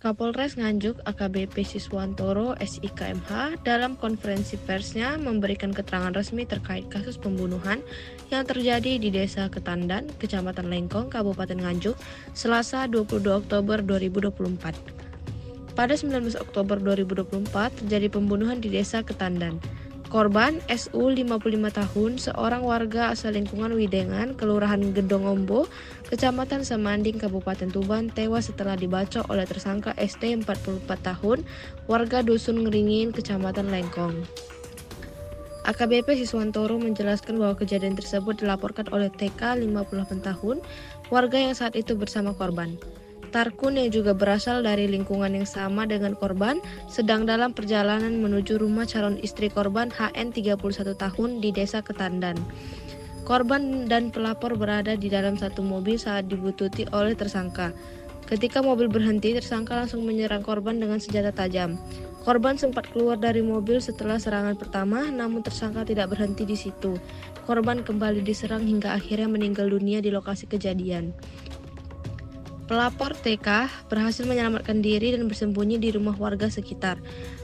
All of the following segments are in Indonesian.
Kapolres Nganjuk AKBP Siswantoro SIKMH dalam konferensi persnya memberikan keterangan resmi terkait kasus pembunuhan yang terjadi di Desa Ketandan, Kecamatan Lengkong, Kabupaten Nganjuk, Selasa 22 Oktober 2024. Pada 19 Oktober 2024 terjadi pembunuhan di Desa Ketandan. Korban SU 55 tahun, seorang warga asal lingkungan Widengan, Kelurahan Gedongombo, Kecamatan Semanding, Kabupaten Tuban, tewas setelah dibacok oleh tersangka ST 44 tahun, warga Dusun Ngeringin, Kecamatan Lengkong. AKBP Siswantoro menjelaskan bahwa kejadian tersebut dilaporkan oleh TK 58 tahun, warga yang saat itu bersama korban. Tarkun yang juga berasal dari lingkungan yang sama dengan korban sedang dalam perjalanan menuju rumah calon istri korban HN 31 tahun di Desa Ketandan. Korban dan pelapor berada di dalam satu mobil saat dibututi oleh tersangka. Ketika mobil berhenti, tersangka langsung menyerang korban dengan senjata tajam. Korban sempat keluar dari mobil setelah serangan pertama, namun tersangka tidak berhenti di situ. Korban kembali diserang hingga akhirnya meninggal dunia di lokasi kejadian. Pelapor TK berhasil menyelamatkan diri dan bersembunyi di rumah warga sekitar.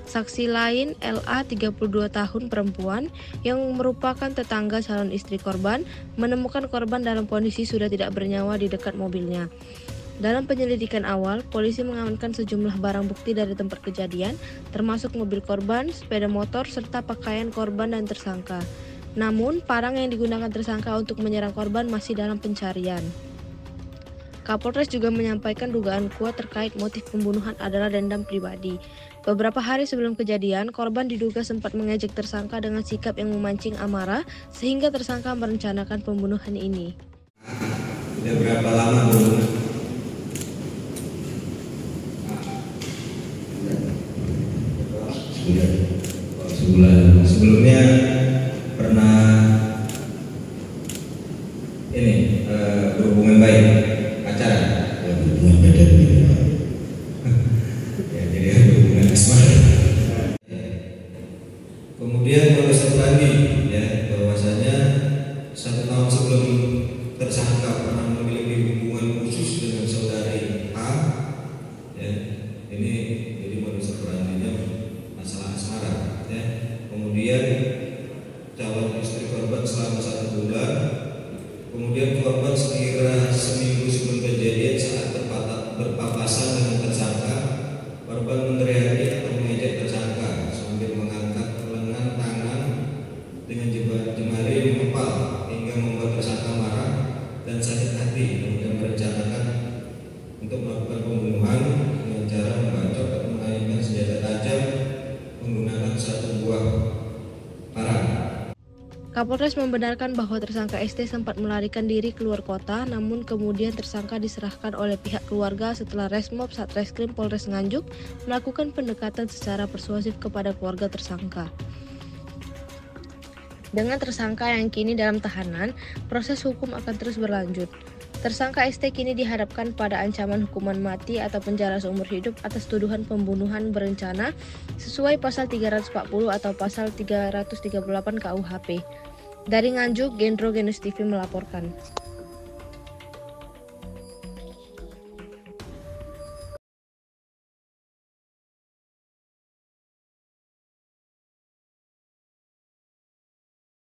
Saksi lain LA 32 tahun perempuan yang merupakan tetangga calon istri korban menemukan korban dalam kondisi sudah tidak bernyawa di dekat mobilnya. Dalam penyelidikan awal, polisi mengamankan sejumlah barang bukti dari tempat kejadian, termasuk mobil korban, sepeda motor, serta pakaian korban dan tersangka. Namun, parang yang digunakan tersangka untuk menyerang korban masih dalam pencarian. Kapolres juga menyampaikan dugaan kuat terkait motif pembunuhan adalah dendam pribadi. Beberapa hari sebelum kejadian, korban diduga sempat mengejek tersangka dengan sikap yang memancing amarah sehingga tersangka merencanakan pembunuhan ini. Sudah berapa lama belum? Sebulan. Sebelumnya pernah berhubungan baik? Pacaran? Ya, berhubungan badan minimal. Ya, jadi berhubungan asmara. Kemudian modus operandi, ya, bahwasanya 1 tahun sebelum tersangka pernah memiliki hubungan khusus dengan saudari A, ya, ini jadi modus operandinya masalah asmara, ya. Kemudian calon istri korban selama 1 bulan. Kemudian korban sekira seminggu sebelum kejadian saat berpapasan dengan tersangka, korban meneriaki atau mengejek tersangka sambil mengangkat lengan tangan dengan jemari mengepal hingga membuat tersangka marah dan sakit hati, kemudian merencanakan untuk melakukan pembunuhan dengan cara membacok atau mengaitkan senjata tajam menggunakan 1 buah parang. Kapolres membenarkan bahwa tersangka ST sempat melarikan diri keluar kota, namun kemudian tersangka diserahkan oleh pihak keluarga setelah Resmob Satreskrim Polres Nganjuk melakukan pendekatan secara persuasif kepada keluarga tersangka. Dengan tersangka yang kini dalam tahanan, proses hukum akan terus berlanjut. Tersangka ST kini dihadapkan pada ancaman hukuman mati atau penjara seumur hidup atas tuduhan pembunuhan berencana sesuai pasal 340 atau pasal 338 KUHP. Dari Nganjuk, Gendro Genus TV melaporkan.